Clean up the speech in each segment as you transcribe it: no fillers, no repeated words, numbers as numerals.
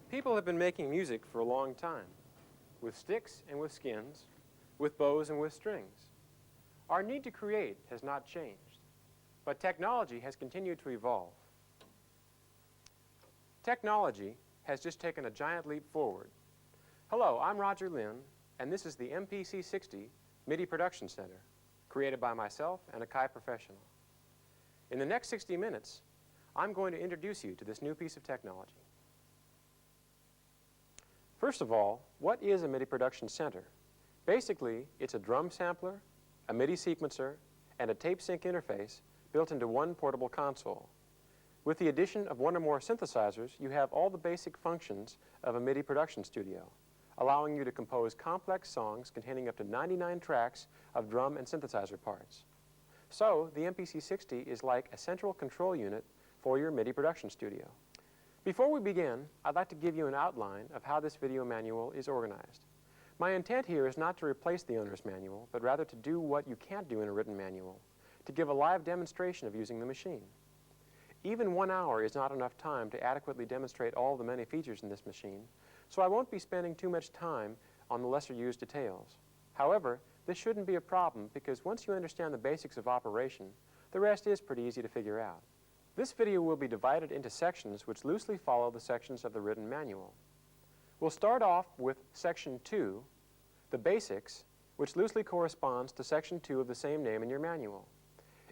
People have been making music for a long time, with sticks and with skins, with bows and with strings. Our need to create has not changed, but technology has continued to evolve. Technology has just taken a giant leap forward. Hello, I'm Roger Linn, and this is the MPC60 MIDI Production Center, created by myself and AKAI professional. In the next 60 minutes, I'm going to introduce you to this new piece of technology. First of all, what is a MIDI Production Center? Basically, it's a drum sampler, a MIDI sequencer, and a tape sync interface built into one portable console. With the addition of one or more synthesizers, you have all the basic functions of a MIDI production studio, allowing you to compose complex songs containing up to 99 tracks of drum and synthesizer parts. So, the MPC60 is like a central control unit for your MIDI production studio. Before we begin, I'd like to give you an outline of how this video manual is organized. My intent here is not to replace the owner's manual, but rather to do what you can't do in a written manual, to give a live demonstration of using the machine. Even 1 hour is not enough time to adequately demonstrate all the many features in this machine, so I won't be spending too much time on the lesser used details. However, this shouldn't be a problem because once you understand the basics of operation, the rest is pretty easy to figure out. This video will be divided into sections which loosely follow the sections of the written manual. We'll start off with Section 2, the basics, which loosely corresponds to Section 2 of the same name in your manual.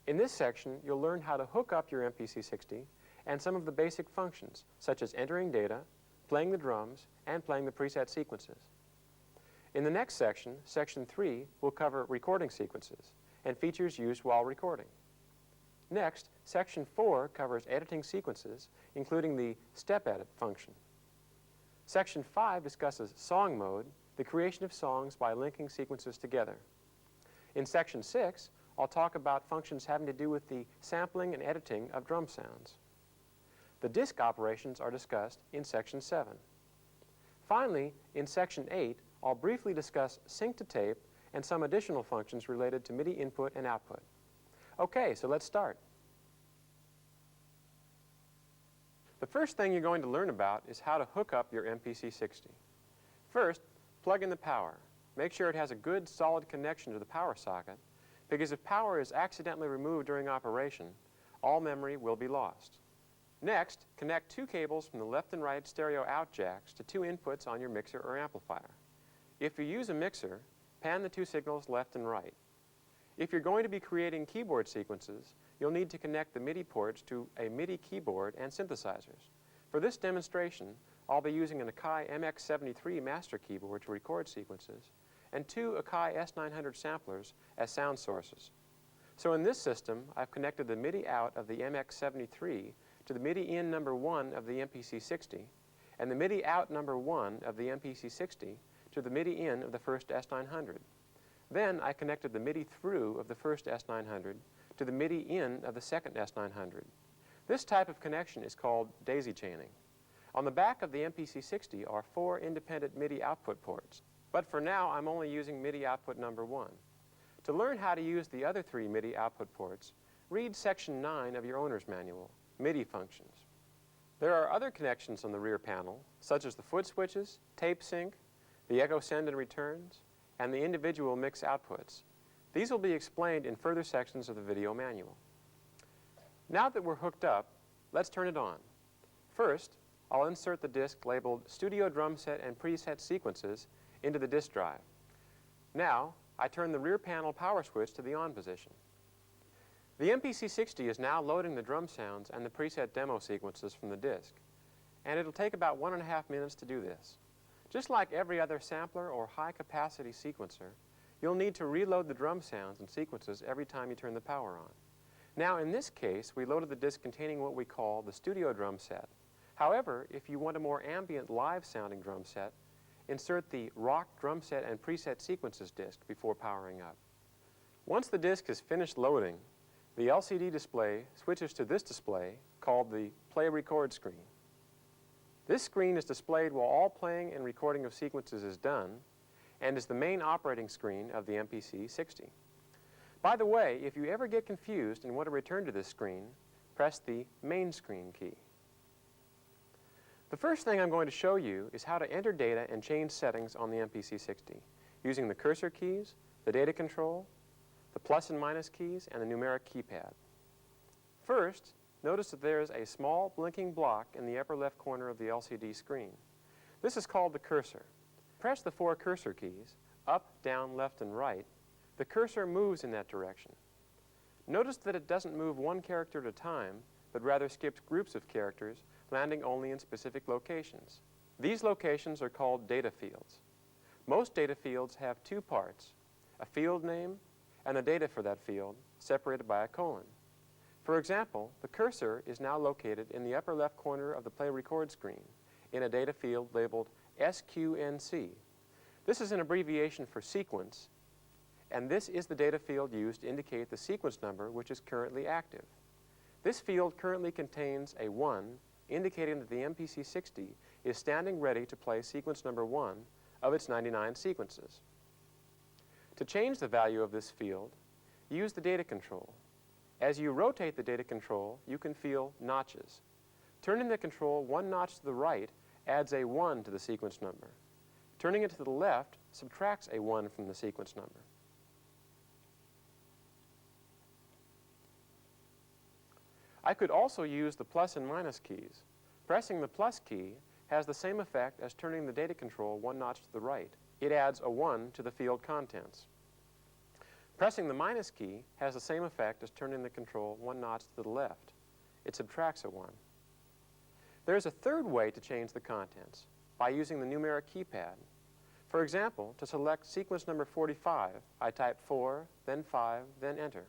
In this section, you'll learn how to hook up your MPC60 and some of the basic functions, such as entering data, playing the drums, and playing the preset sequences. In the next section, Section 3, will cover recording sequences and features used while recording. Next, Section 4 covers editing sequences, including the step edit function. Section 5 discusses song mode, the creation of songs by linking sequences together. In Section 6, I'll talk about functions having to do with the sampling and editing of drum sounds. The disc operations are discussed in Section 7. Finally, in Section 8, I'll briefly discuss sync to tape and some additional functions related to MIDI input and output. Okay, so let's start. The first thing you're going to learn about is how to hook up your MPC60. First, plug in the power. Make sure it has a good, solid connection to the power socket, because if power is accidentally removed during operation, all memory will be lost. Next, connect 2 cables from the left and right stereo out jacks to 2 inputs on your mixer or amplifier. If you use a mixer, pan the 2 signals left and right. If you're going to be creating keyboard sequences, you'll need to connect the MIDI ports to a MIDI keyboard and synthesizers. For this demonstration, I'll be using an AKAI MX73 master keyboard to record sequences and 2 AKAI S900 samplers as sound sources. So in this system, I've connected the MIDI out of the MX73 to the MIDI in number 1 of the MPC60 and the MIDI out number 1 of the MPC60 to the MIDI in of the first S900. Then I connected the MIDI through of the first S900 to the MIDI in of the second S900. This type of connection is called daisy chaining. On the back of the MPC60 are 4 independent MIDI output ports, but for now I'm only using MIDI output number 1. To learn how to use the other 3 MIDI output ports, read Section 9 of your owner's manual, MIDI functions. There are other connections on the rear panel, such as the foot switches, tape sync, the echo send and returns, and the individual mix outputs. These will be explained in further sections of the video manual. Now that we're hooked up, let's turn it on. First, I'll insert the disc labeled Studio Drum Set and Preset Sequences into the disk drive. Now, I turn the rear panel power switch to the on position. The MPC60 is now loading the drum sounds and the preset demo sequences from the disk, and it'll take about 1.5 minutes to do this. Just like every other sampler or high-capacity sequencer, you'll need to reload the drum sounds and sequences every time you turn the power on. Now, in this case, we loaded the disc containing what we call the studio drum set. However, if you want a more ambient, live-sounding drum set, insert the rock drum set and preset sequences disc before powering up. Once the disc is finished loading, the LCD display switches to this display called the Play Record screen. This screen is displayed while all playing and recording of sequences is done and is the main operating screen of the MPC60. By the way, if you ever get confused and want to return to this screen, press the Main Screen key. The The first thing I'm going to show you is how to enter data and change settings on the MPC60 using the cursor keys, the data control, the plus and minus keys, and the numeric keypad. First, notice that there is a small blinking block in the upper left corner of the LCD screen. This is called the cursor. Press the 4 cursor keys, up, down, left, and right. The cursor moves in that direction. Notice that it doesn't move one character at a time, but rather skips groups of characters, landing only in specific locations. These locations are called data fields. Most data fields have 2 parts, a field name and the data for that field, separated by a colon. For example, the cursor is now located in the upper left corner of the play record screen in a data field labeled SQNC. This is an abbreviation for sequence, and this is the data field used to indicate the sequence number which is currently active. This field currently contains a 1, indicating that the MPC60 is standing ready to play sequence number 1 of its 99 sequences. To change the value of this field, use the data control. As you rotate the data control, you can feel notches. Turning the control 1 notch to the right adds a 1 to the sequence number. Turning it to the left subtracts a 1 from the sequence number. I could also use the plus and minus keys. Pressing the plus key has the same effect as turning the data control 1 notch to the right. It adds a 1 to the field contents. Pressing the minus key has the same effect as turning the control 1 notch to the left. It subtracts a 1. There is a third way to change the contents, by using the numeric keypad. For example, to select sequence number 45, I type 4, then 5, then enter.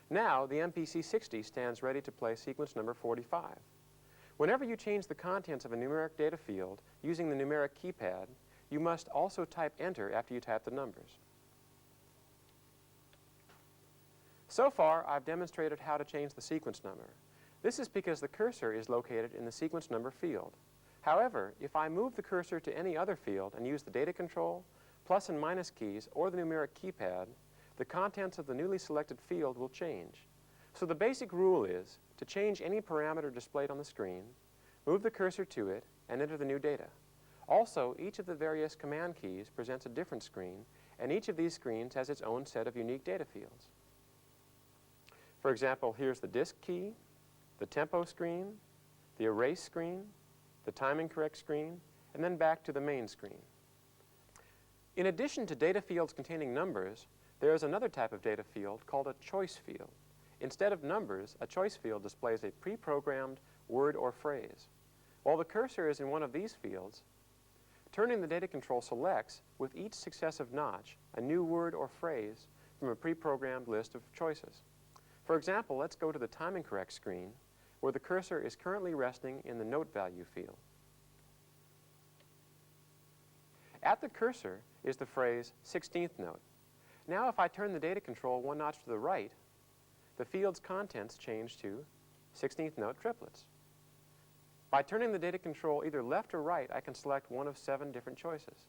Now, the MPC60 stands ready to play sequence number 45. Whenever you change the contents of a numeric data field using the numeric keypad, you must also type enter after you type the numbers. So far, I've demonstrated how to change the sequence number. This is because the cursor is located in the sequence number field. However, if I move the cursor to any other field and use the data control, plus and minus keys, or the numeric keypad, the contents of the newly selected field will change. So the basic rule is to change any parameter displayed on the screen, move the cursor to it, and enter the new data. Also, each of the various command keys presents a different screen, and each of these screens has its own set of unique data fields. For example, here's the disk key, the tempo screen, the erase screen, the timing correct screen, and then back to the main screen. In addition to data fields containing numbers, there is another type of data field called a choice field. Instead of numbers, a choice field displays a pre-programmed word or phrase. While the cursor is in one of these fields, turning the data control selects, with each successive notch, a new word or phrase from a pre-programmed list of choices. For example, let's go to the timing correct screen, where the cursor is currently resting in the note value field. At the cursor is the phrase 16th note. Now if I turn the data control 1 notch to the right, the field's contents change to 16th note triplets. By turning the data control either left or right, I can select one of 7 different choices,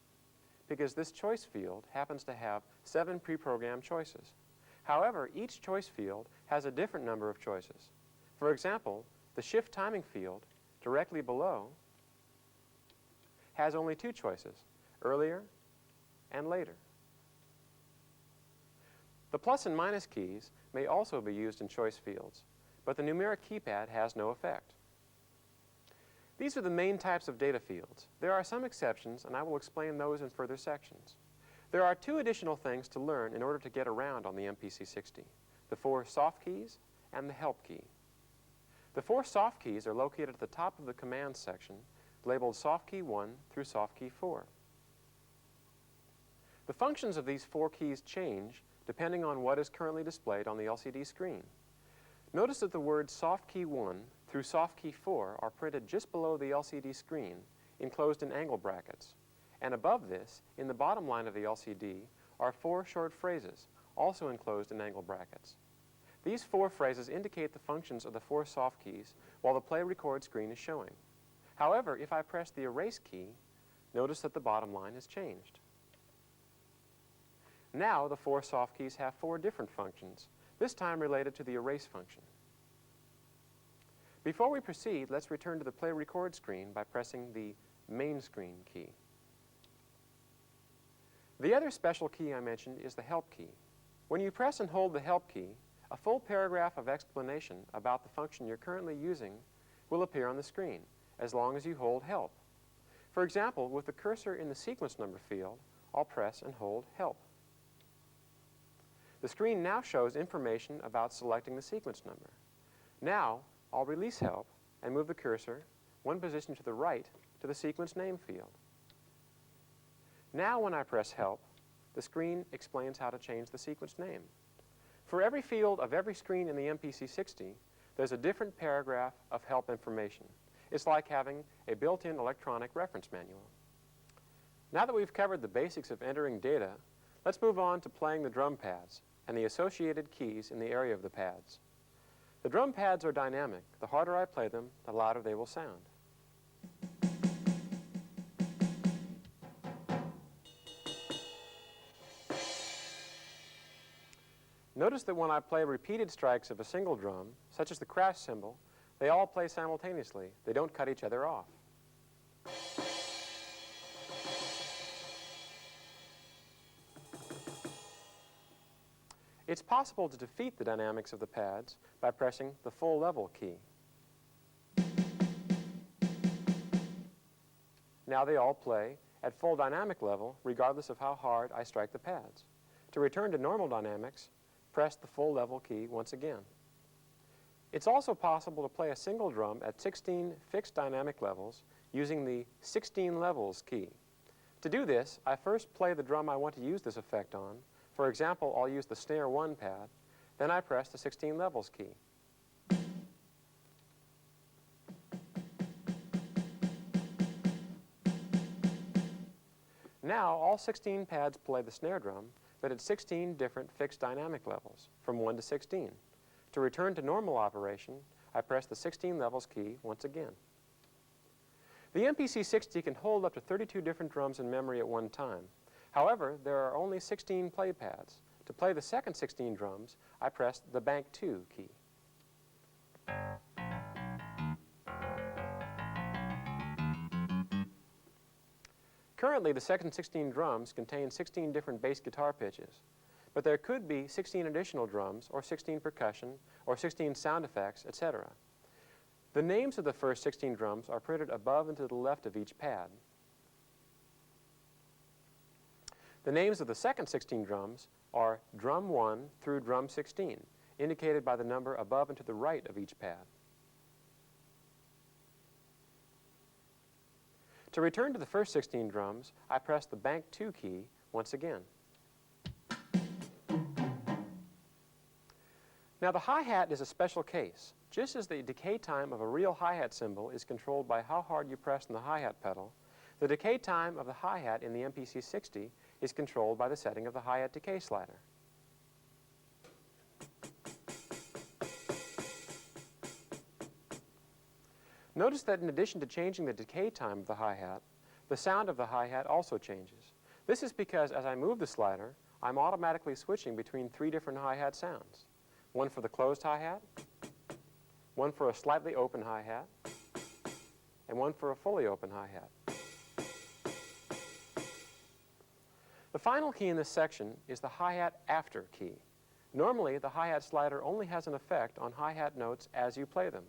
because this choice field happens to have 7 pre-programmed choices. However, each choice field has a different number of choices. For example, the shift timing field directly below has only 2 choices, earlier and later. The plus and minus keys may also be used in choice fields, but the numeric keypad has no effect. These are the main types of data fields. There are some exceptions, and I will explain those in further sections. There are 2 additional things to learn in order to get around on the MPC60, the 4 soft keys and the help key. The 4 soft keys are located at the top of the commands section, labeled soft key 1 through soft key 4. The functions of these 4 keys change depending on what is currently displayed on the LCD screen. Notice that the words soft key 1 through soft key 4 are printed just below the LCD screen, enclosed in angle brackets. And above this, in the bottom line of the LCD, are 4 short phrases, also enclosed in angle brackets. These 4 phrases indicate the functions of the 4 soft keys while the play record screen is showing. However, if I press the erase key, notice that the bottom line has changed. Now the 4 soft keys have 4 different functions, this time related to the erase function. Before we proceed, let's return to the Play Record screen by pressing the Main Screen key. The other special key I mentioned is the Help key. When you press and hold the Help key, a full paragraph of explanation about the function you're currently using will appear on the screen, as long as you hold Help. For example, with the cursor in the sequence number field, I'll press and hold Help. The screen now shows information about selecting the sequence number. Now, I'll release Help and move the cursor one position to the right to the sequence name field. Now when I press Help, the screen explains how to change the sequence name. For every field of every screen in the MPC60, there's a different paragraph of help information. It's like having a built-in electronic reference manual. Now that we've covered the basics of entering data, let's move on to playing the drum pads and the associated keys in the area of the pads. The drum pads are dynamic. The harder I play them, the louder they will sound. Notice that when I play repeated strikes of a single drum, such as the crash cymbal, they all play simultaneously. They don't cut each other off. It's possible to defeat the dynamics of the pads by pressing the full level key. Now they all play at full dynamic level, regardless of how hard I strike the pads. To return to normal dynamics, press the full level key once again. It's also possible to play a single drum at 16 fixed dynamic levels using the 16 levels key. To do this, I first play the drum I want to use this effect on. For example, I'll use the snare 1 pad, then I press the 16 levels key. Now, all 16 pads play the snare drum, but at 16 different fixed dynamic levels, from 1 to 16. To return to normal operation, I press the 16 levels key once again. The MPC60 can hold up to 32 different drums in memory at one time. However, there are only 16 play pads. To play the second 16 drums, I press the Bank 2 key. Currently, the second 16 drums contain 16 different bass guitar pitches, but there could be 16 additional drums, or 16 percussion, or 16 sound effects, etc. The names of the first 16 drums are printed above and to the left of each pad. The names of the second 16 drums are drum 1 through drum 16, indicated by the number above and to the right of each pad. To return to the first 16 drums, I press the Bank 2 key once again. Now the hi-hat is a special case. Just as the decay time of a real hi-hat cymbal is controlled by how hard you press on the hi-hat pedal, the decay time of the hi-hat in the MPC60 is controlled by the setting of the hi-hat decay slider. Notice that in addition to changing the decay time of the hi-hat, the sound of the hi-hat also changes. This is because as I move the slider, I'm automatically switching between 3 different hi-hat sounds. One for the closed hi-hat, one for a slightly open hi-hat, and one for a fully open hi-hat. The final key in this section is the hi-hat after key. Normally, the hi-hat slider only has an effect on hi-hat notes as you play them.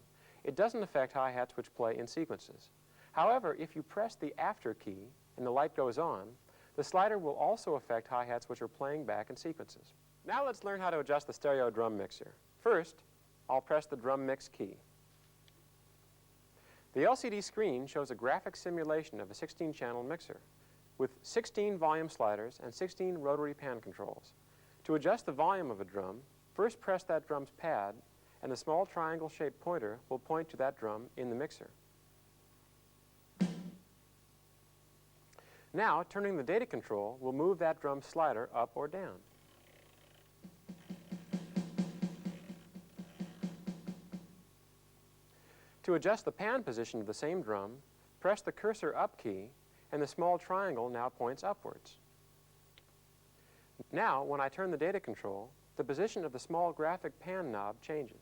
It doesn't affect hi-hats which play in sequences. However, if you press the after key and the light goes on, the slider will also affect hi-hats which are playing back in sequences. Now let's learn how to adjust the stereo drum mixer. First, I'll press the drum mix key. The LCD screen shows a graphic simulation of a 16-channel mixer with 16 volume sliders and 16 rotary pan controls. To adjust the volume of a drum, first press that drum's pad, and the small triangle-shaped pointer will point to that drum in the mixer. Now, turning the data control will move that drum slider up or down. To adjust the pan position of the same drum, press the cursor up key, and the small triangle now points upwards. Now, when I turn the data control, the position of the small graphic pan knob changes.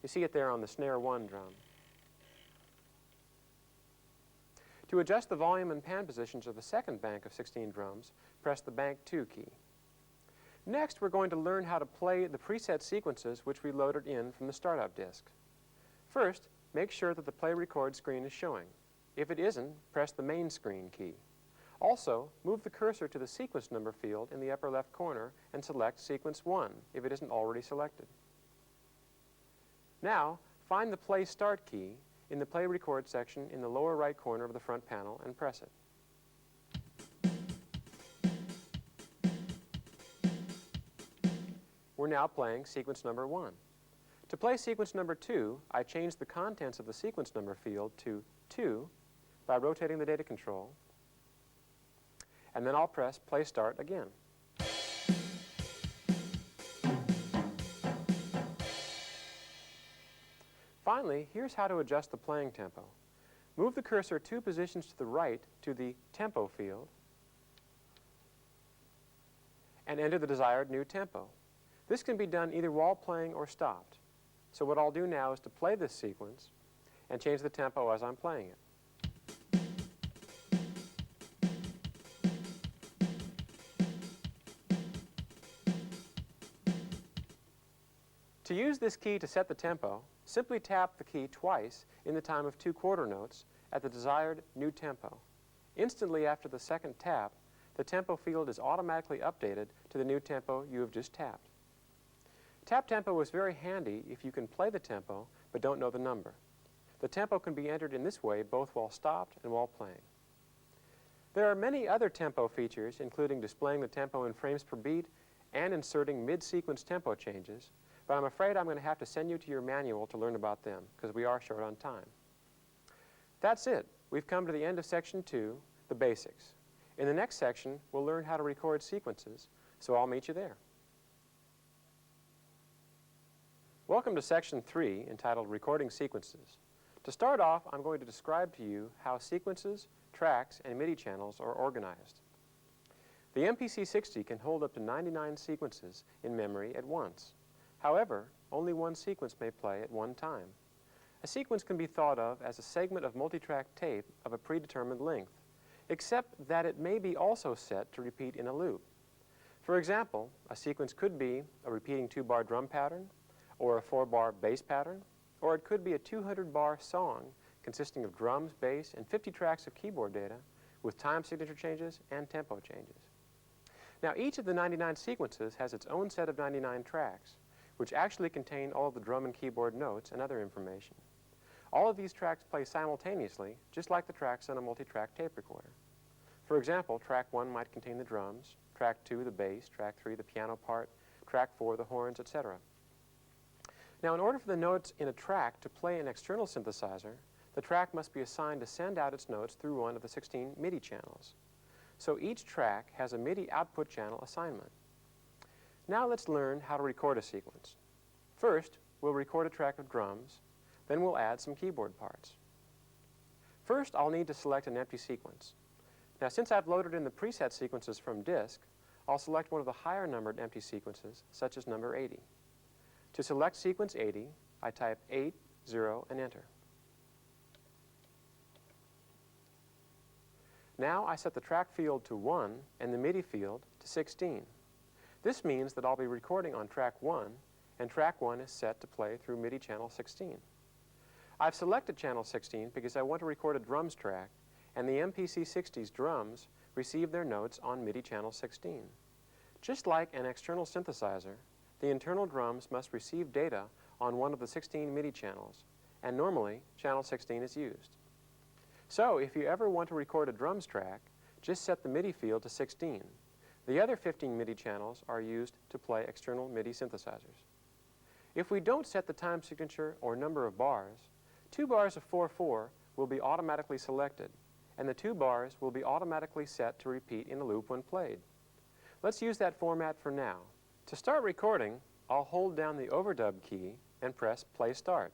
You see it there on the snare 1 drum. To adjust the volume and pan positions of the second bank of 16 drums, press the Bank 2 key. Next, we're going to learn how to play the preset sequences which we loaded in from the startup disk. First, make sure that the Play Record screen is showing. If it isn't, press the Main Screen key. Also, move the cursor to the sequence number field in the upper left corner and select Sequence 1 if it isn't already selected. Now, find the Play Start key in the Play Record section in the lower right corner of the front panel and press it. We're now playing sequence number 1. To play sequence number 2, I changed the contents of the sequence number field to 2 by rotating the data control, and then I'll press Play Start again. Finally, here's how to adjust the playing tempo. Move the cursor 2 positions to the right to the Tempo field and enter the desired new tempo. This can be done either while playing or stopped. So what I'll do now is to play this sequence and change the tempo as I'm playing it. To use this key to set the tempo, simply tap the key twice in the time of 2 quarter notes at the desired new tempo. Instantly after the second tap, the tempo field is automatically updated to the new tempo you have just tapped. Tap tempo is very handy if you can play the tempo but don't know the number. The tempo can be entered in this way both while stopped and while playing. There are many other tempo features, including displaying the tempo in frames per beat and inserting mid-sequence tempo changes, but I'm afraid I'm going to have to send you to your manual to learn about them because we are short on time. That's it. We've come to the end of Section 2, the basics. In the next section, we'll learn how to record sequences, so I'll meet you there. Welcome to Section 3, entitled Recording Sequences. To start off, I'm going to describe to you how sequences, tracks, and MIDI channels are organized. The MPC60 can hold up to 99 sequences in memory at once. However, only one sequence may play at one time. A sequence can be thought of as a segment of multitrack tape of a predetermined length, except that it may be also set to repeat in a loop. For example, a sequence could be a repeating 2-bar drum pattern, or a 4-bar bass pattern, or it could be a 200-bar song consisting of drums, bass, and 50 tracks of keyboard data with time signature changes and tempo changes. Now, each of the 99 sequences has its own set of 99 tracks, which actually contain all of the drum and keyboard notes and other information. All of these tracks play simultaneously, just like the tracks on a multi-track tape recorder. For example, track 1 might contain the drums, track 2 the bass, track 3 the piano part, track 4 the horns, etc. Now, in order for the notes in a track to play an external synthesizer, the track must be assigned to send out its notes through one of the 16 MIDI channels. So each track has a MIDI output channel assignment. Now let's learn how to record a sequence. First, we'll record a track of drums, then we'll add some keyboard parts. First, I'll need to select an empty sequence. Now, since I've loaded in the preset sequences from disk, I'll select one of the higher numbered empty sequences, such as number 80. To select sequence 80, I type 80 and enter. Now I set the track field to 1 and the MIDI field to 16. This means that I'll be recording on track 1, and track 1 is set to play through MIDI channel 16. I've selected channel 16 because I want to record a drums track, and the MPC60's drums receive their notes on MIDI channel 16. Just like an external synthesizer, the internal drums must receive data on one of the 16 MIDI channels, and normally channel 16 is used. So if you ever want to record a drums track, just set the MIDI field to 16. The other 15 MIDI channels are used to play external MIDI synthesizers. If we don't set the time signature or number of bars, 2 bars of 4/4 will be automatically selected, and the 2 bars will be automatically set to repeat in a loop when played. Let's use that format for now. To start recording, I'll hold down the overdub key and press Play Start.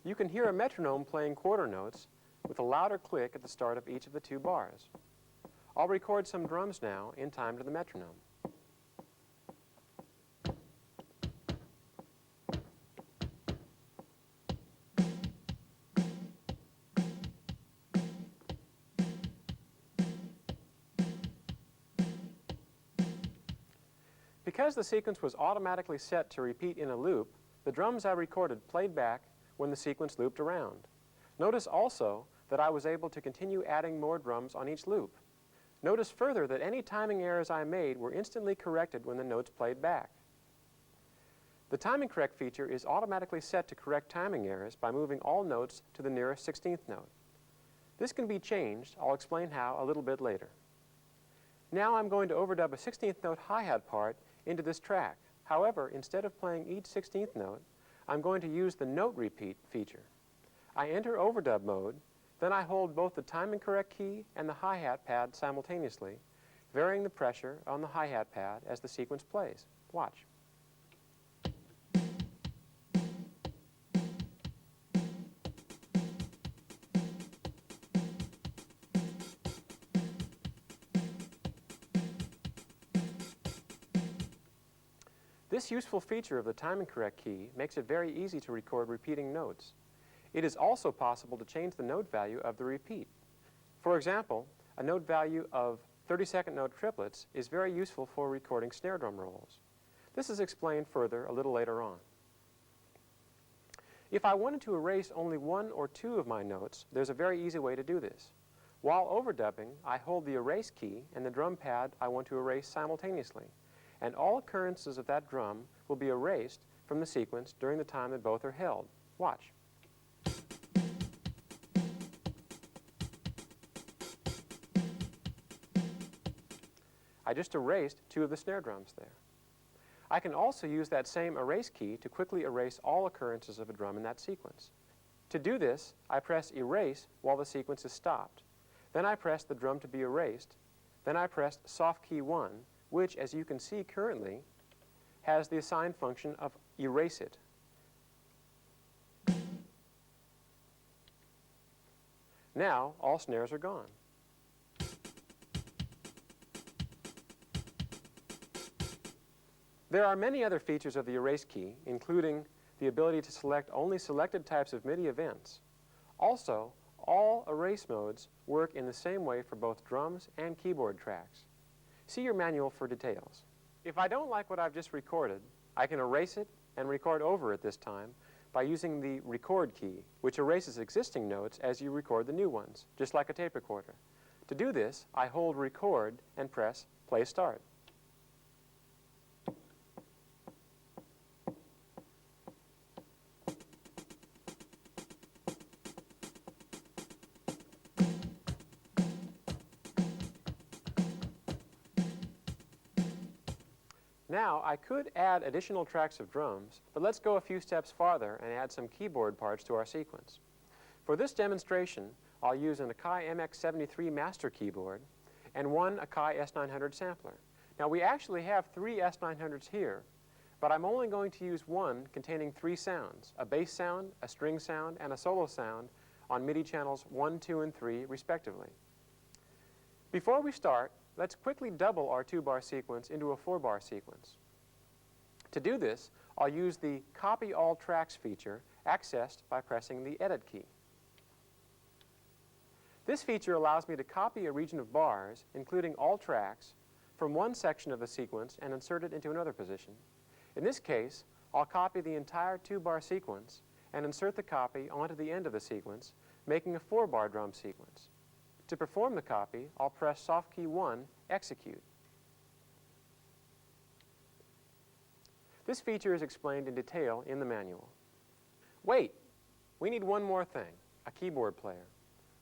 You can hear a metronome playing quarter notes with a louder click at the start of each of the 2 bars. I'll record some drums now in time to the metronome. Because the sequence was automatically set to repeat in a loop, the drums I recorded played back when the sequence looped around. Notice also that I was able to continue adding more drums on each loop. Notice further that any timing errors I made were instantly corrected when the notes played back. The timing correct feature is automatically set to correct timing errors by moving all notes to the nearest 16th note. This can be changed. I'll explain how a little bit later. Now I'm going to overdub a 16th note hi-hat part into this track. However, instead of playing each 16th note, I'm going to use the note repeat feature. I enter overdub mode, then I hold both the timing correct key and the hi-hat pad simultaneously, varying the pressure on the hi-hat pad as the sequence plays. Watch. This useful feature of the timing correct key makes it very easy to record repeating notes. It is also possible to change the note value of the repeat. For example, a note value of 32nd note triplets is very useful for recording snare drum rolls. This is explained further a little later on. If I wanted to erase only one or two of my notes, there's a very easy way to do this. While overdubbing, I hold the erase key and the drum pad I want to erase simultaneously, and all occurrences of that drum will be erased from the sequence during the time that both are held. Watch. I just erased two of the snare drums there. I can also use that same erase key to quickly erase all occurrences of a drum in that sequence. To do this, I press erase while the sequence is stopped. Then I press the drum to be erased. Then I press soft key 1, which, as you can see currently, has the assigned function of erase it. Now, all snares are gone. There are many other features of the erase key, including the ability to select only selected types of MIDI events. Also, all erase modes work in the same way for both drums and keyboard tracks. See your manual for details. If I don't like what I've just recorded, I can erase it and record over it this time by using the record key, which erases existing notes as you record the new ones, just like a tape recorder. To do this, I hold record and press play start. Now, I could add additional tracks of drums, but let's go a few steps farther and add some keyboard parts to our sequence. For this demonstration, I'll use an AKAI MPC60 master keyboard and one AKAI S900 sampler. Now, we actually have three S900s here, but I'm only going to use one containing three sounds, a bass sound, a string sound, and a solo sound on MIDI channels 1, 2, and 3, respectively. Before we start, let's quickly double our 2-bar sequence into a 4-bar sequence. To do this, I'll use the Copy All Tracks feature accessed by pressing the Edit key. This feature allows me to copy a region of bars, including all tracks, from one section of the sequence and insert it into another position. In this case, I'll copy the entire 2-bar sequence and insert the copy onto the end of the sequence, making a 4-bar drum sequence. To perform the copy, I'll press soft key 1, execute. This feature is explained in detail in the manual. Wait, we need one more thing, a keyboard player.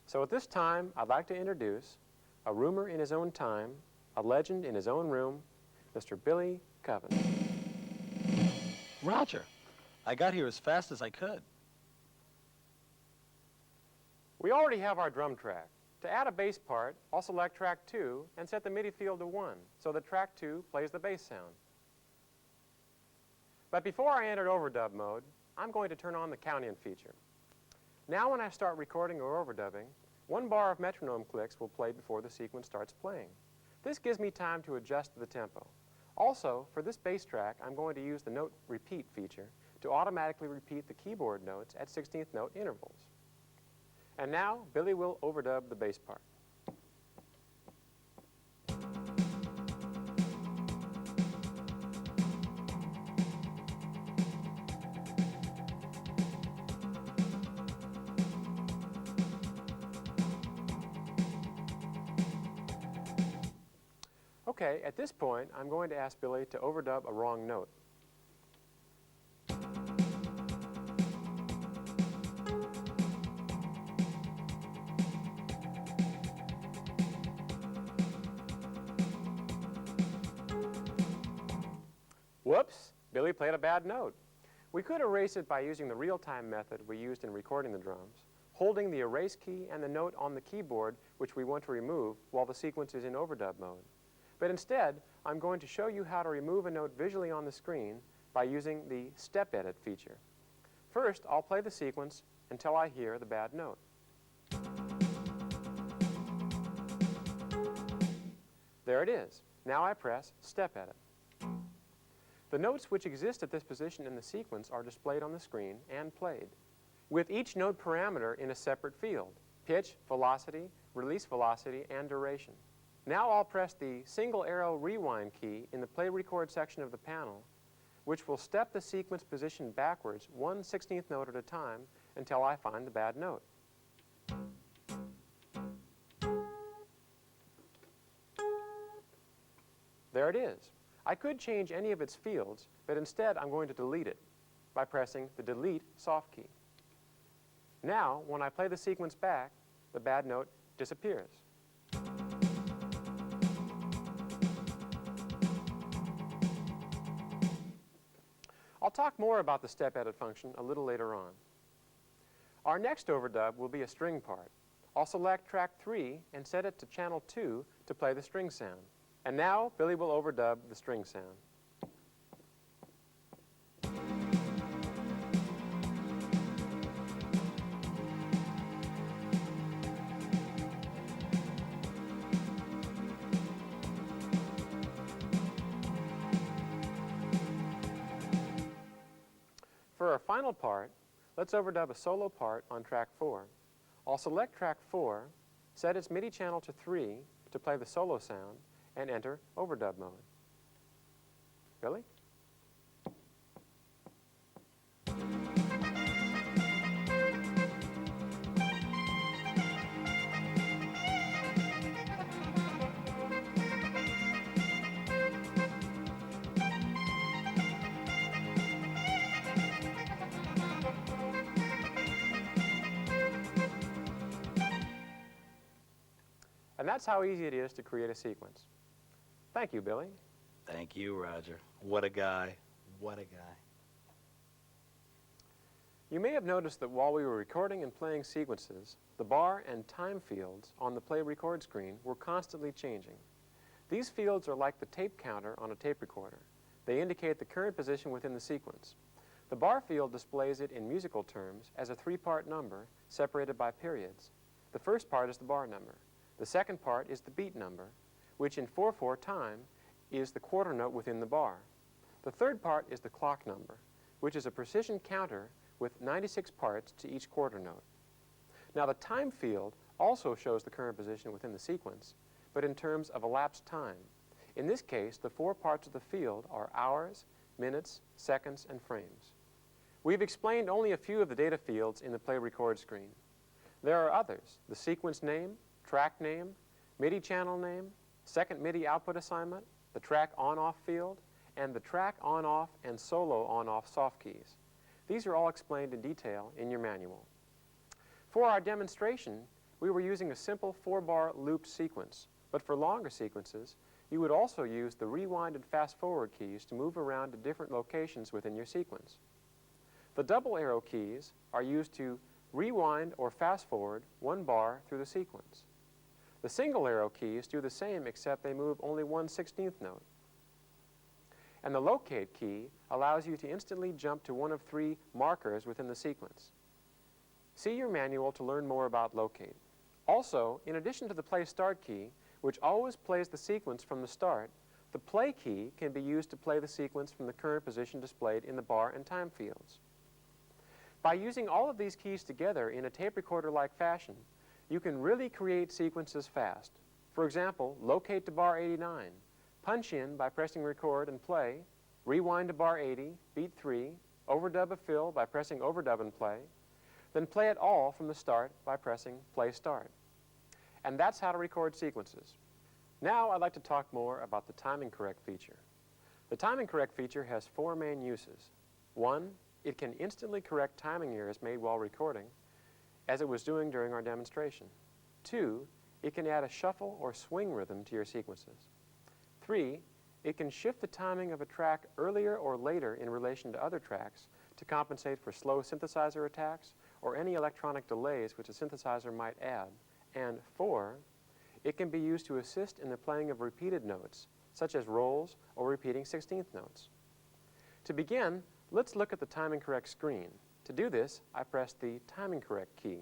So at this time, I'd like to introduce a roomer in his own time, a legend in his own room, Mr. Billy Coven. Roger, I got here as fast as I could. We already have our drum track. To add a bass part, I'll select track 2 and set the MIDI field to 1 so that track 2 plays the bass sound. But before I enter overdub mode, I'm going to turn on the count-in feature. Now when I start recording or overdubbing, 1 bar of metronome clicks will play before the sequence starts playing. This gives me time to adjust to the tempo. Also, for this bass track, I'm going to use the note repeat feature to automatically repeat the keyboard notes at 16th note intervals. And now, Billy will overdub the bass part. Okay, at this point, I'm going to ask Billy to overdub a wrong note. Whoops, Billy played a bad note. We could erase it by using the real-time method we used in recording the drums, holding the erase key and the note on the keyboard which we want to remove while the sequence is in overdub mode. But instead, I'm going to show you how to remove a note visually on the screen by using the Step Edit feature. First, I'll play the sequence until I hear the bad note. There it is. Now I press Step Edit. The notes which exist at this position in the sequence are displayed on the screen and played, with each note parameter in a separate field: pitch, velocity, release velocity, and duration. Now I'll press the single arrow rewind key in the play record section of the panel, which will step the sequence position backwards 1/16th note at a time until I find the bad note. There it is. I could change any of its fields, but instead I'm going to delete it by pressing the Delete soft key. Now, when I play the sequence back, the bad note disappears. I'll talk more about the Step Edit function a little later on. Our next overdub will be a string part. I'll select track 3 and set it to channel 2 to play the string sound. And now, Billy will overdub the string sound. For our final part, let's overdub a solo part on track 4. I'll select track 4, set its MIDI channel to 3 to play the solo sound, and enter overdub mode. Billy? And that's how easy it is to create a sequence. Thank you, Billy. Thank you, Roger. What a guy. What a guy. You may have noticed that while we were recording and playing sequences, the bar and time fields on the play record screen were constantly changing. These fields are like the tape counter on a tape recorder. They indicate the current position within the sequence. The bar field displays it in musical terms as a 3-part number separated by periods. The first part is the bar number. The second part is the beat number, which in 4/4 time is the quarter note within the bar. The third part is the clock number, which is a precision counter with 96 parts to each quarter note. Now the time field also shows the current position within the sequence, but in terms of elapsed time. In this case, the 4 parts of the field are hours, minutes, seconds, and frames. We've explained only a few of the data fields in the play record screen. There are others: the sequence name, track name, MIDI channel name, second MIDI output assignment, the track on-off field, and the track on-off and solo on-off soft keys. These are all explained in detail in your manual. For our demonstration, we were using a simple 4-bar loop sequence, but for longer sequences, you would also use the rewind and fast-forward keys to move around to different locations within your sequence. The double arrow keys are used to rewind or fast-forward 1 bar through the sequence. The single arrow keys do the same, except they move only 1/16th note. And the locate key allows you to instantly jump to one of 3 markers within the sequence. See your manual to learn more about locate. Also, in addition to the play start key, which always plays the sequence from the start, the play key can be used to play the sequence from the current position displayed in the bar and time fields. By using all of these keys together in a tape recorder-like fashion, you can really create sequences fast. For example, locate to bar 89, punch in by pressing record and play, rewind to bar 80, beat 3, overdub a fill by pressing overdub and play, then play it all from the start by pressing play start. And that's how to record sequences. Now I'd like to talk more about the timing correct feature. The timing correct feature has four main uses. One, it can instantly correct timing errors made while recording, as it was doing during our demonstration. Two, it can add a shuffle or swing rhythm to your sequences. Three, it can shift the timing of a track earlier or later in relation to other tracks to compensate for slow synthesizer attacks or any electronic delays which a synthesizer might add. And four, it can be used to assist in the playing of repeated notes, such as rolls or repeating 16th notes. To begin, let's look at the timing correct screen. To do this, I press the timing correct key.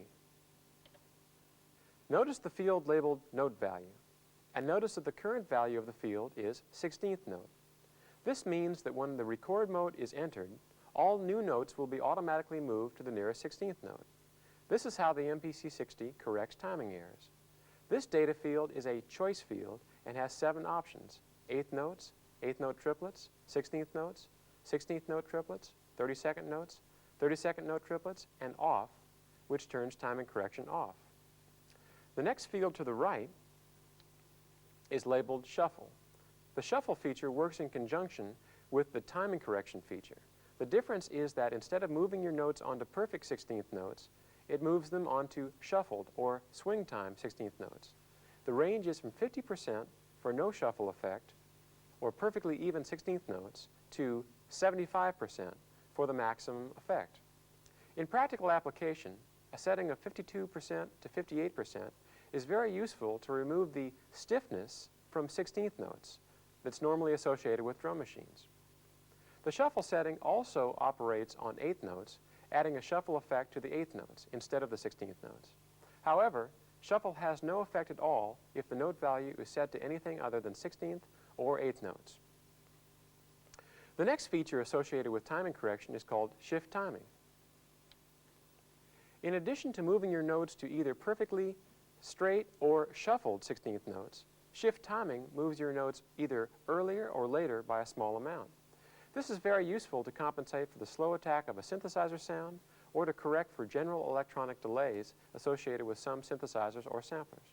Notice the field labeled note value, and notice that the current value of the field is 16th note. This means that when the record mode is entered, all new notes will be automatically moved to the nearest 16th note. This is how the MPC60 corrects timing errors. This data field is a choice field and has 7 options: 8th notes, 8th note triplets, 16th notes, 16th note triplets, 32nd notes, 32nd note triplets, and off, which turns timing correction off. The next field to the right is labeled shuffle. The shuffle feature works in conjunction with the timing correction feature. The difference is that instead of moving your notes onto perfect 16th notes, it moves them onto shuffled or swing time 16th notes. The range is from 50% for no shuffle effect or perfectly even 16th notes to 75% for the maximum effect. In practical application, a setting of 52% to 58% is very useful to remove the stiffness from 16th notes that's normally associated with drum machines. The shuffle setting also operates on 8th notes, adding a shuffle effect to the 8th notes instead of the 16th notes. However, shuffle has no effect at all if the note value is set to anything other than 16th or 8th notes. The next feature associated with timing correction is called shift timing. In addition to moving your notes to either perfectly straight or shuffled 16th notes, shift timing moves your notes either earlier or later by a small amount. This is very useful to compensate for the slow attack of a synthesizer sound or to correct for general electronic delays associated with some synthesizers or samplers.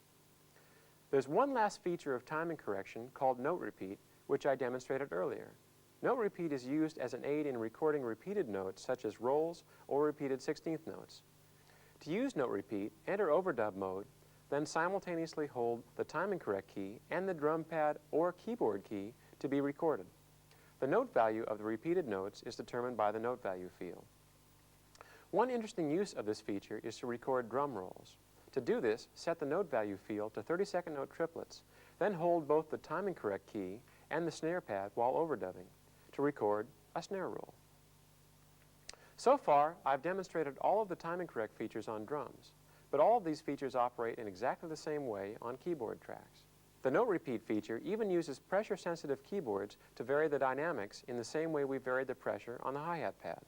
There's one last feature of timing correction called note repeat, which I demonstrated earlier. Note repeat is used as an aid in recording repeated notes such as rolls or repeated 16th notes. To use note repeat, enter overdub mode, then simultaneously hold the timing correct key and the drum pad or keyboard key to be recorded. The note value of the repeated notes is determined by the note value field. One interesting use of this feature is to record drum rolls. To do this, set the note value field to 32nd note triplets, then hold both the timing correct key and the snare pad while overdubbing to record a snare roll. So far, I've demonstrated all of the timing correct features on drums, but all of these features operate in exactly the same way on keyboard tracks. The note repeat feature even uses pressure-sensitive keyboards to vary the dynamics in the same way we varied the pressure on the hi-hat pad.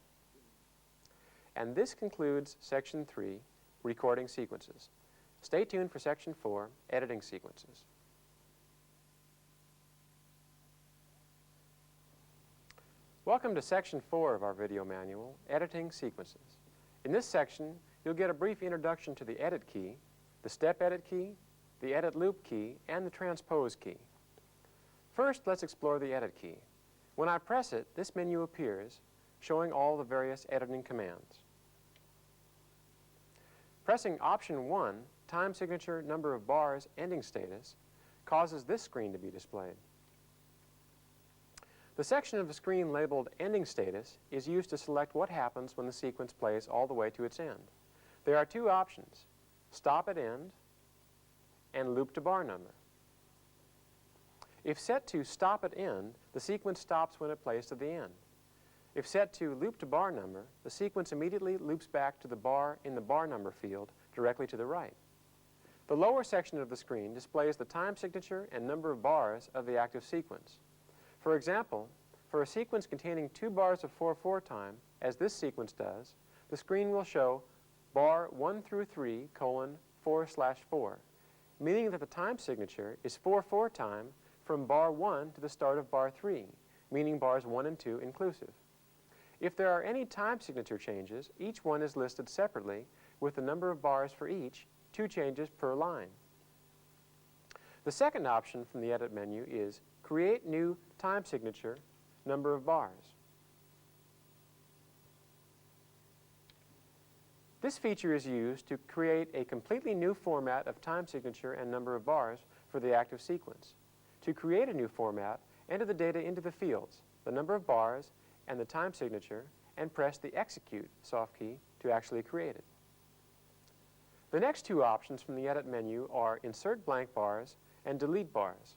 And this concludes Section 3, Recording Sequences. Stay tuned for Section 4, Editing Sequences. Welcome to Section 4 of our video manual, Editing Sequences. In this section, you'll get a brief introduction to the Edit key, the Step Edit key, the Edit Loop key, and the Transpose key. First, let's explore the Edit key. When I press it, this menu appears, showing all the various editing commands. Pressing Option 1, Time Signature, Number of Bars, Ending Status, causes this screen to be displayed. The section of the screen labeled Ending Status is used to select what happens when the sequence plays all the way to its end. There are two options, Stop at End and Loop to Bar Number. If set to Stop at End, the sequence stops when it plays to the end. If set to Loop to Bar Number, the sequence immediately loops back to the bar in the bar number field directly to the right. The lower section of the screen displays the time signature and number of bars of the active sequence. For example, for a sequence containing 2 bars of 4/4 time, as this sequence does, the screen will show bar 1 through 3, 4/4, meaning that the time signature is 4/4 time from bar 1 to the start of bar 3, meaning bars 1 and 2 inclusive. If there are any time signature changes, each one is listed separately with the number of bars for each, 2 changes per line. The second option from the Edit menu is Create New Time Signature Number of Bars. This feature is used to create a completely new format of time signature and number of bars for the active sequence. To create a new format, enter the data into the fields, the number of bars, and the time signature, and press the Execute soft key to actually create it. The next two options from the Edit menu are Insert Blank Bars and Delete Bars.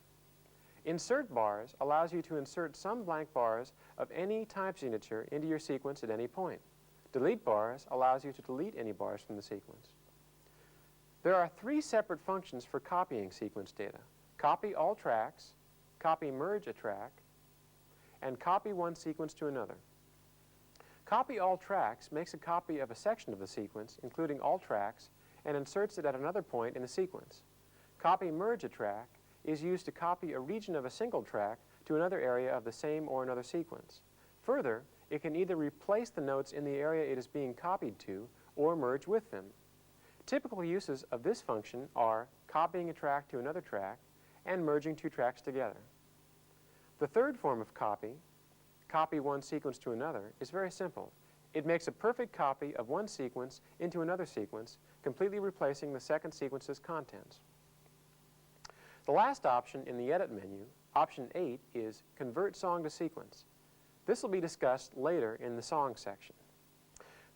Insert Bars allows you to insert some blank bars of any time signature into your sequence at any point. Delete Bars allows you to delete any bars from the sequence. There are three separate functions for copying sequence data: copy all tracks, copy merge a track, and copy one sequence to another. Copy all tracks makes a copy of a section of the sequence, including all tracks, and inserts it at another point in the sequence. Copy merge a track is used to copy a region of a single track to another area of the same or another sequence. Further, it can either replace the notes in the area it is being copied to or merge with them. Typical uses of this function are copying a track to another track and merging two tracks together. The third form of copy one sequence to another, is very simple. It makes a perfect copy of one sequence into another sequence, completely replacing the second sequence's contents. The last option in the Edit menu, option 8, is Convert Song to Sequence. This will be discussed later in the song section.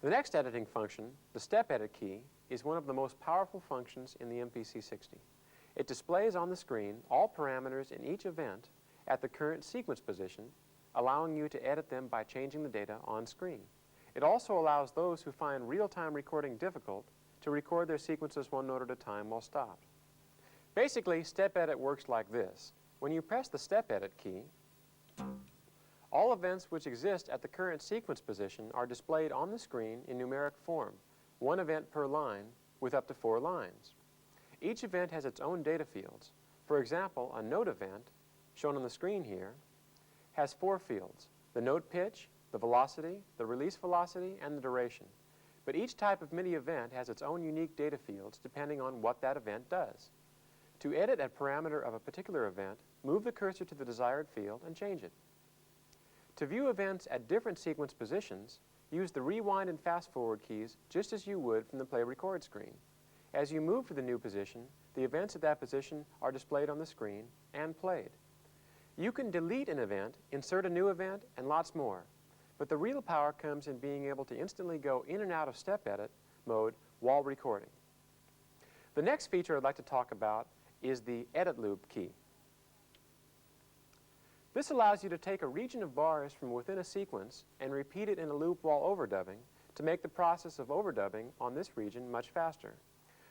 The next editing function, the Step Edit key, is one of the most powerful functions in the MPC60. It displays on the screen all parameters in each event at the current sequence position, allowing you to edit them by changing the data on screen. It also allows those who find real-time recording difficult to record their sequences one note at a time while stopped. Basically, Step Edit works like this. When you press the Step Edit key, all events which exist at the current sequence position are displayed on the screen in numeric form, one event per line, with up to 4 lines. Each event has its own data fields. For example, a note event, shown on the screen here, has 4 fields: the note pitch, the velocity, the release velocity, and the duration. But each type of MIDI event has its own unique data fields depending on what that event does. To edit a parameter of a particular event, move the cursor to the desired field and change it. To view events at different sequence positions, use the rewind and fast forward keys just as you would from the play record screen. As you move to the new position, the events at that position are displayed on the screen and played. You can delete an event, insert a new event, and lots more. But the real power comes in being able to instantly go in and out of Step Edit mode while recording. The next feature I'd like to talk about is the Edit Loop key. This allows you to take a region of bars from within a sequence and repeat it in a loop while overdubbing to make the process of overdubbing on this region much faster.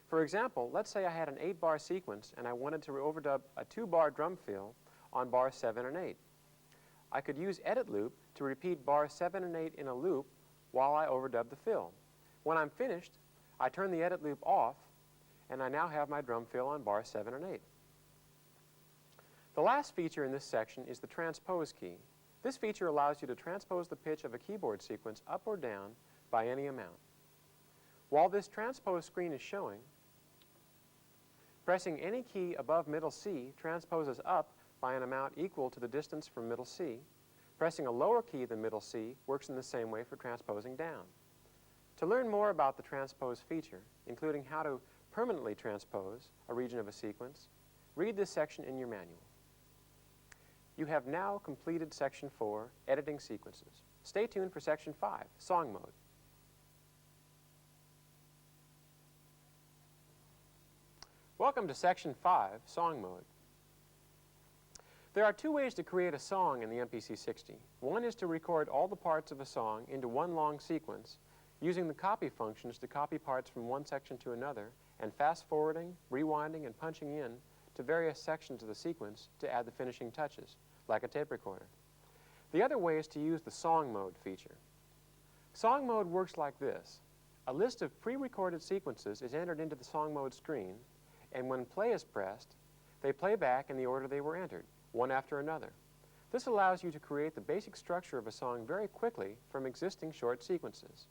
For example, let's say I had an 8-bar sequence and I wanted to overdub a 2-bar drum fill on bars 7 and 8. I could use Edit Loop to repeat bars 7 and 8 in a loop while I overdub the fill. When I'm finished, I turn the Edit Loop off and I now have my drum fill on bars 7 and 8. The last feature in this section is the Transpose key. This feature allows you to transpose the pitch of a keyboard sequence up or down by any amount. While this transpose screen is showing, pressing any key above middle C transposes up by an amount equal to the distance from middle C. Pressing a lower key than middle C works in the same way for transposing down. To learn more about the transpose feature, including how to permanently transpose a region of a sequence, read this section in your manual. You have now completed Section 4, Editing Sequences. Stay tuned for Section 5, Song Mode. Welcome to Section 5, Song Mode. There are 2 ways to create a song in the MPC60. One is to record all the parts of a song into one long sequence, using the copy functions to copy parts from one section to another, and fast-forwarding, rewinding, and punching in to various sections of the sequence to add the finishing touches, like a tape recorder. The other way is to use the Song Mode feature. Song Mode works like this. A list of pre-recorded sequences is entered into the Song Mode screen, and when play is pressed, they play back in the order they were entered, one after another. This allows you to create the basic structure of a song very quickly from existing short sequences.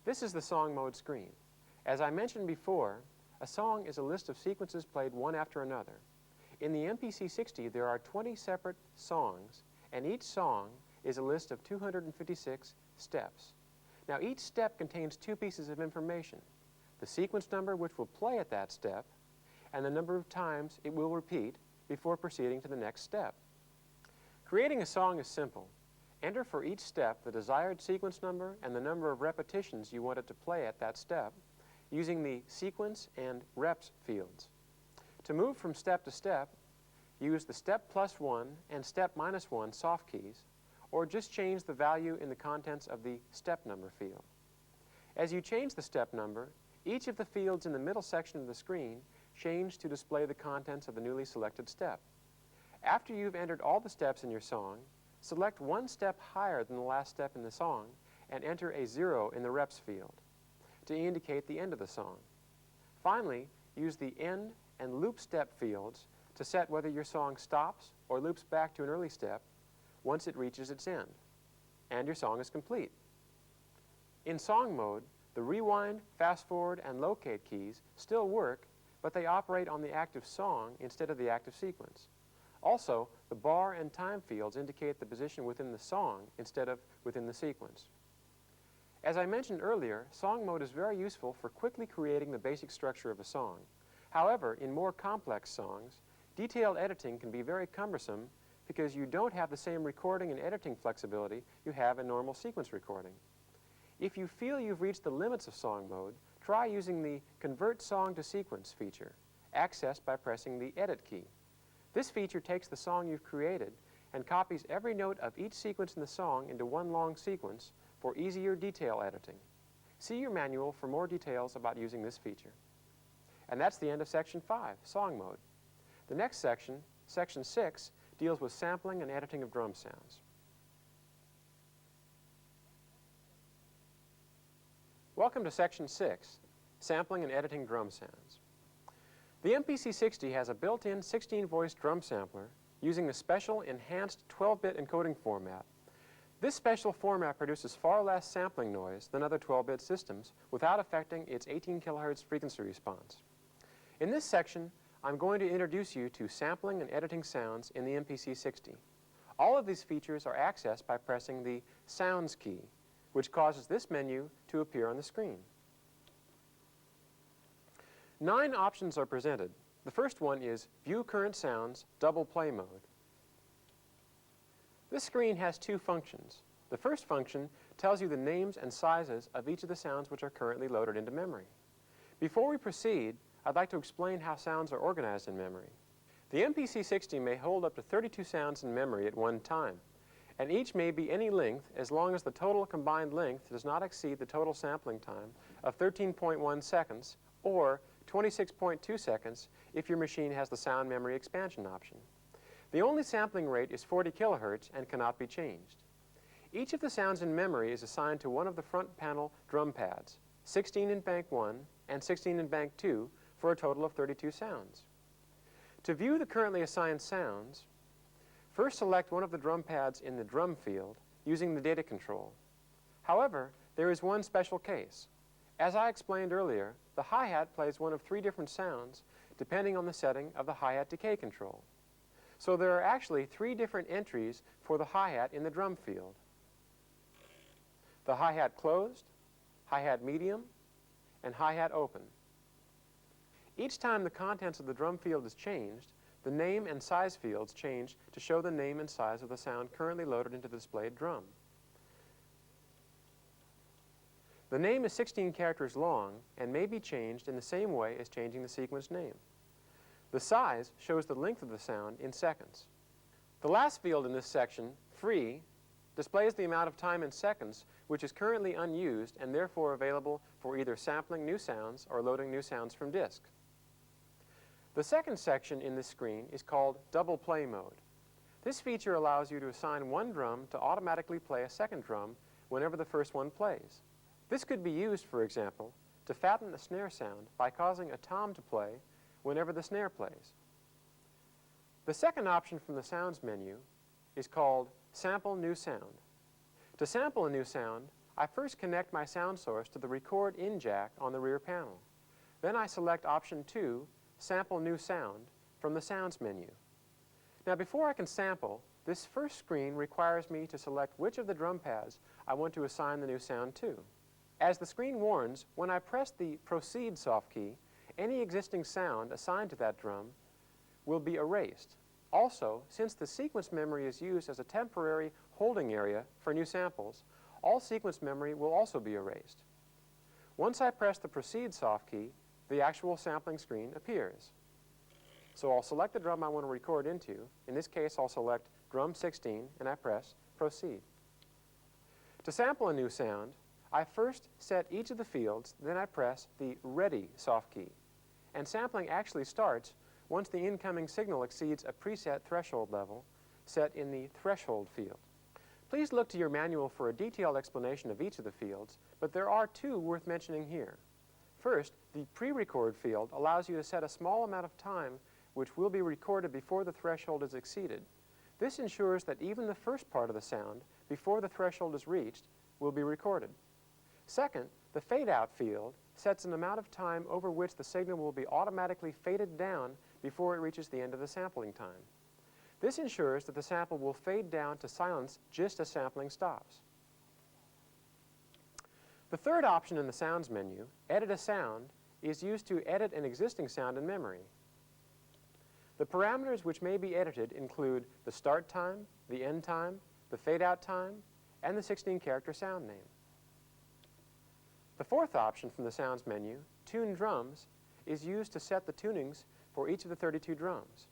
This is the Song Mode screen. As I mentioned before, A song is a list of sequences played one after another. In the MPC60, there are 20 separate songs, and each song is a list of 256 steps. Now, each step contains two pieces of information: the sequence number which will play at that step, and the number of times it will repeat before proceeding to the next step. Creating a song is simple. Enter for each step the desired sequence number and the number of repetitions you want it to play at that step using the sequence and reps fields. To move from step to step, use the step +1 and step -1 soft keys, or just change the value in the contents of the step number field. As you change the step number, each of the fields in the middle section of the screen change to display the contents of the newly selected step. After you've entered all the steps in your song, select one step higher than the last step in the song and enter a 0 in the reps field to indicate the end of the song. Finally, use the end and loop step fields to set whether your song stops or loops back to an early step once it reaches its end, and your song is complete. In song mode, the rewind, fast forward, and locate keys still work, but they operate on the active song instead of the active sequence. Also, the bar and time fields indicate the position within the song instead of within the sequence. As I mentioned earlier, song mode is very useful for quickly creating the basic structure of a song. However, in more complex songs, detailed editing can be very cumbersome because you don't have the same recording and editing flexibility you have in normal sequence recording. If you feel you've reached the limits of song mode, try using the Convert Song to Sequence feature, accessed by pressing the Edit key. This feature takes the song you've created and copies every note of each sequence in the song into one long sequence for easier detail editing. See your manual for more details about using this feature. And that's the end of Section 5, Song Mode. The next section, Section 6, deals with sampling and editing of drum sounds. Welcome to Section 6, Sampling and Editing Drum Sounds. The MPC60 has a built-in 16-voice drum sampler using the special enhanced 12-bit encoding format. This special format produces far less sampling noise than other 12-bit systems without affecting its 18 kHz frequency response. In this section, I'm going to introduce you to sampling and editing sounds in the MPC60. All of these features are accessed by pressing the Sounds key, which causes this menu to appear on the screen. 9 options are presented. The first one is View Current Sounds, Double Play Mode. This screen has 2 functions. The first function tells you the names and sizes of each of the sounds which are currently loaded into memory. Before we proceed, I'd like to explain how sounds are organized in memory. The MPC60 may hold up to 32 sounds in memory at one time, and each may be any length as long as the total combined length does not exceed the total sampling time of 13.1 seconds or 26.2 seconds if your machine has the sound memory expansion option. The only sampling rate is 40 kilohertz and cannot be changed. Each of the sounds in memory is assigned to one of the front panel drum pads, 16 in bank 1 and 16 in bank 2, for a total of 32 sounds. To view the currently assigned sounds, first select one of the drum pads in the drum field using the data control. However, there is one special case. As I explained earlier, the hi-hat plays one of 3 different sounds depending on the setting of the hi-hat decay control. So there are actually 3 different entries for the hi-hat in the drum field: the hi-hat closed, hi-hat medium, and hi-hat open. Each time the contents of the drum field is changed, the name and size fields change to show the name and size of the sound currently loaded into the displayed drum. The name is 16 characters long and may be changed in the same way as changing the sequence name. The size shows the length of the sound in seconds. The last field in this section, free, displays the amount of time in seconds which is currently unused and therefore available for either sampling new sounds or loading new sounds from disk. The second section in this screen is called Double Play Mode. This feature allows you to assign one drum to automatically play a second drum whenever the first one plays. This could be used, for example, to fatten a snare sound by causing a tom to play whenever the snare plays. The second option from the Sounds menu is called Sample New Sound. To sample a new sound, I first connect my sound source to the Record In jack on the rear panel. Then I select option 2, Sample New Sound, from the Sounds menu. Now before I can sample, this first screen requires me to select which of the drum pads I want to assign the new sound to. As the screen warns, when I press the Proceed soft key, any existing sound assigned to that drum will be erased. Also, since the sequence memory is used as a temporary holding area for new samples, all sequence memory will also be erased. Once I press the Proceed soft key, the actual sampling screen appears. So I'll select the drum I want to record into. In this case, I'll select drum 16, and I press Proceed. To sample a new sound, I first set each of the fields, then I press the Ready soft key. And sampling actually starts once the incoming signal exceeds a preset threshold level set in the Threshold field. Please look to your manual for a detailed explanation of each of the fields, but there are two worth mentioning here. First, the Pre-Record field allows you to set a small amount of time which will be recorded before the threshold is exceeded. This ensures that even the first part of the sound, before the threshold is reached, will be recorded. Second, the Fade Out field sets an amount of time over which the signal will be automatically faded down before it reaches the end of the sampling time. This ensures that the sample will fade down to silence just as sampling stops. The third option in the Sounds menu, Edit a Sound, is used to edit an existing sound in memory. The parameters which may be edited include the start time, the end time, the fade-out time, and the 16-character sound name. The fourth option from the Sounds menu, Tune Drums, is used to set the tunings for each of the 32 drums.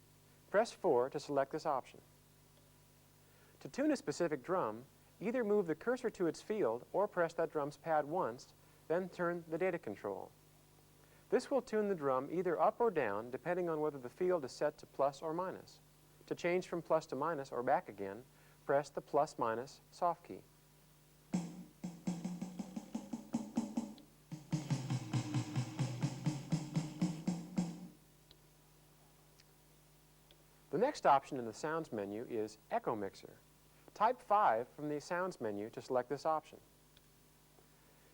Press 4 to select this option. To tune a specific drum, either move the cursor to its field or press that drum's pad once, then turn the data control. This will tune the drum either up or down depending on whether the field is set to plus or minus. To change from plus to minus or back again, press the plus/minus soft key. The next option in the Sounds menu is Echo Mixer. Type 5 from the Sounds menu to select this option.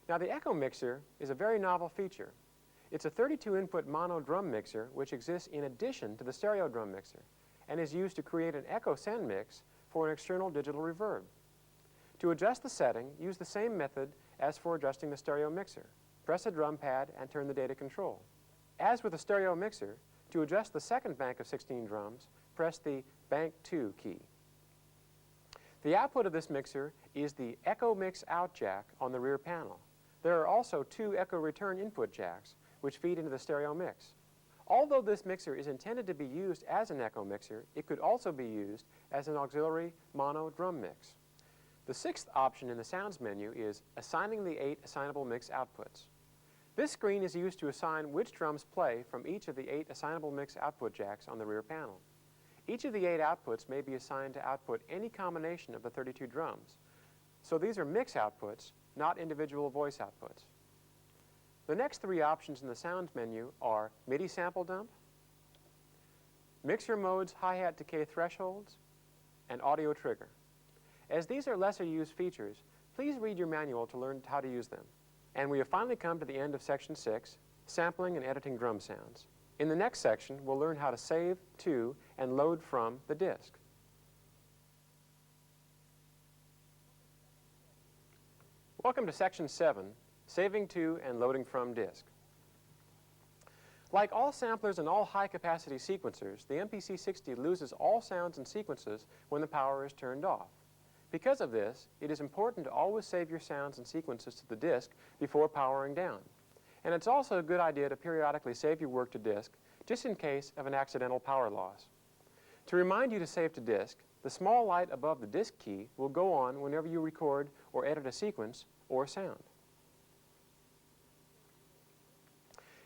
Now the Echo Mixer is a very novel feature. It's a 32-input mono drum mixer which exists in addition to the stereo drum mixer and is used to create an echo send mix for an external digital reverb. To adjust the setting, use the same method as for adjusting the stereo mixer. Press a drum pad and turn the data control. As with the stereo mixer, to adjust the second bank of 16 drums, press the Bank 2 key. The output of this mixer is the Echo Mix Out jack on the rear panel. There are also two Echo Return input jacks, which feed into the stereo mix. Although this mixer is intended to be used as an echo mixer, it could also be used as an auxiliary mono drum mix. The sixth option in the Sounds menu is Assigning the 8 assignable mix outputs. This screen is used to assign which drums play from each of the 8 assignable mix output jacks on the rear panel. Each of the 8 outputs may be assigned to output any combination of the 32 drums. So these are mix outputs, not individual voice outputs. The next 3 options in the Sounds menu are MIDI sample dump, mixer modes, hi-hat decay thresholds, and audio trigger. As these are lesser used features, please read your manual to learn how to use them. And we have finally come to the end of Section 6, Sampling and Editing Drum Sounds. In the next section, we'll learn how to save to and load from the disk. Welcome to Section 7, Saving to and Loading from Disk. Like all samplers and all high-capacity sequencers, the MPC60 loses all sounds and sequences when the power is turned off. Because of this, it is important to always save your sounds and sequences to the disk before powering down. And it's also a good idea to periodically save your work to disk, just in case of an accidental power loss. To remind you to save to disk, the small light above the disk key will go on whenever you record or edit a sequence or sound.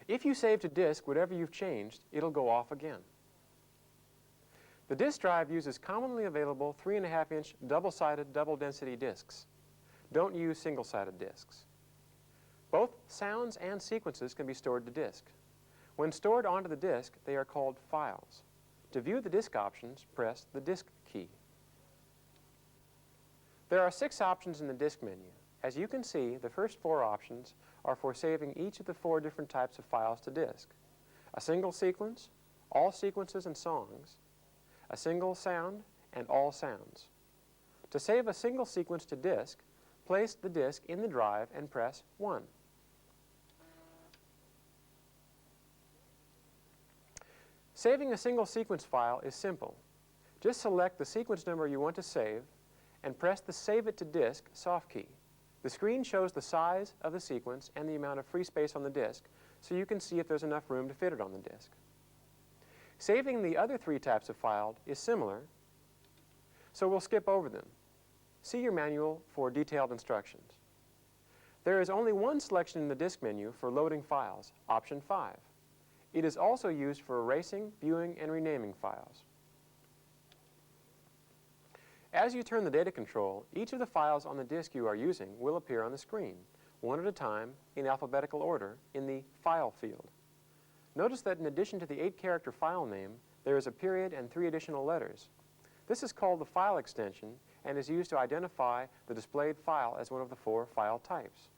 If you save to disk whatever you've changed, it'll go off again. The disk drive uses commonly available 3.5-inch double-sided double-density disks. Don't use single-sided disks. Both sounds and sequences can be stored to disk. When stored onto the disk, they are called files. To view the disk options, press the disk key. There are 6 options in the disk menu. As you can see, the first 4 options are for saving each of the 4 different types of files to disk: a single sequence, all sequences and songs, a single sound, and all sounds. To save a single sequence to disk, place the disk in the drive and press 1. Saving a single sequence file is simple. Just select the sequence number you want to save and press the Save It to Disk soft key. The screen shows the size of the sequence and the amount of free space on the disk, so you can see if there's enough room to fit it on the disk. Saving the other 3 types of file is similar, so we'll skip over them. See your manual for detailed instructions. There is only one selection in the disk menu for loading files, option 5. It is also used for erasing, viewing, and renaming files. As you turn the data control, each of the files on the disk you are using will appear on the screen, one at a time, in alphabetical order, in the File field. Notice that in addition to the 8-character file name, there is a period and 3 additional letters. This is called the file extension and is used to identify the displayed file as one of the 4 file types.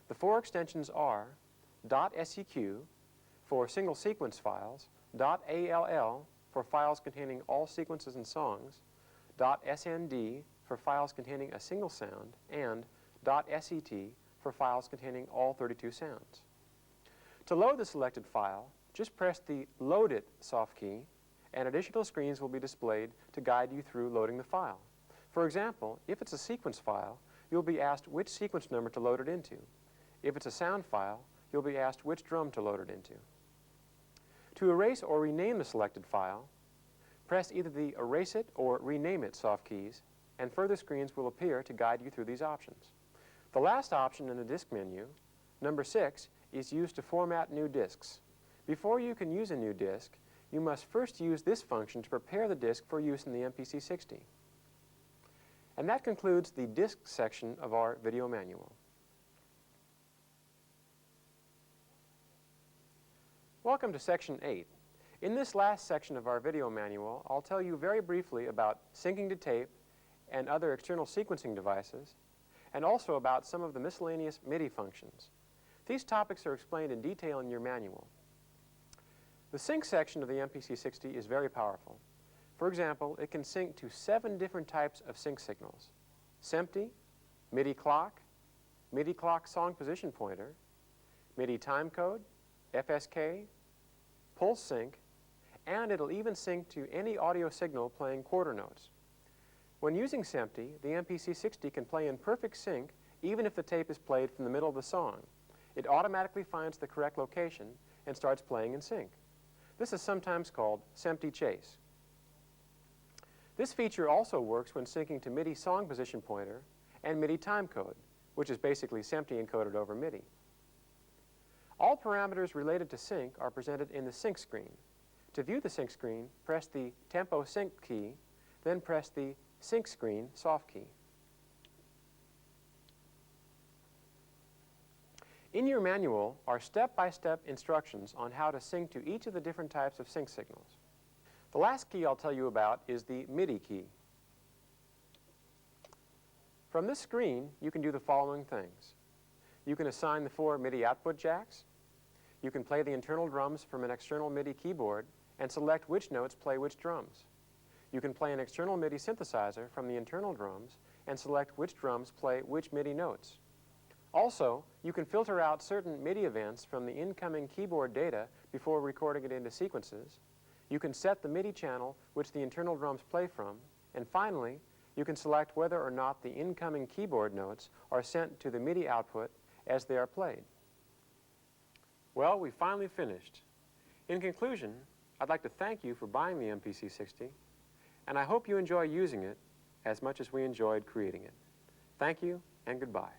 The 4 extensions are .seq for single sequence files, .all for files containing all sequences and songs, .snd for files containing a single sound, and .set for files containing all 32 sounds. To load the selected file, just press the Load It soft key, and additional screens will be displayed to guide you through loading the file. For example, if it's a sequence file, you'll be asked which sequence number to load it into. If it's a sound file, you'll be asked which drum to load it into. To erase or rename the selected file, press either the Erase It or Rename It soft keys, and further screens will appear to guide you through these options. The last option in the disk menu, number 6, is used to format new disks. Before you can use a new disk, you must first use this function to prepare the disk for use in the MPC60. And that concludes the disk section of our video manual. Welcome to Section 8. In this last section of our video manual, I'll tell you very briefly about syncing to tape and other external sequencing devices, and also about some of the miscellaneous MIDI functions. These topics are explained in detail in your manual. The sync section of the MPC60 is very powerful. For example, it can sync to 7 different types of sync signals: SEMPTI, MIDI clock song position pointer, MIDI timecode, FSK, pulse sync, and it'll even sync to any audio signal playing quarter notes. When using SEMPTI, the MPC60 can play in perfect sync even if the tape is played from the middle of the song. It automatically finds the correct location and starts playing in sync. This is sometimes called SEMPTI chase. This feature also works when syncing to MIDI song position pointer and MIDI timecode, which is basically SEMPTI encoded over MIDI. All parameters related to sync are presented in the sync screen. To view the sync screen, press the Tempo Sync key, then press the Sync Screen soft key. In your manual are step-by-step instructions on how to sync to each of the different types of sync signals. The last key I'll tell you about is the MIDI key. From this screen, you can do the following things. You can assign the 4 MIDI output jacks. You can play the internal drums from an external MIDI keyboard and select which notes play which drums. You can play an external MIDI synthesizer from the internal drums and select which drums play which MIDI notes. Also, you can filter out certain MIDI events from the incoming keyboard data before recording it into sequences. You can set the MIDI channel which the internal drums play from. And finally, you can select whether or not the incoming keyboard notes are sent to the MIDI output as they are played. Well, we finally finished. In conclusion, I'd like to thank you for buying the MPC60, and I hope you enjoy using it as much as we enjoyed creating it. Thank you, and goodbye.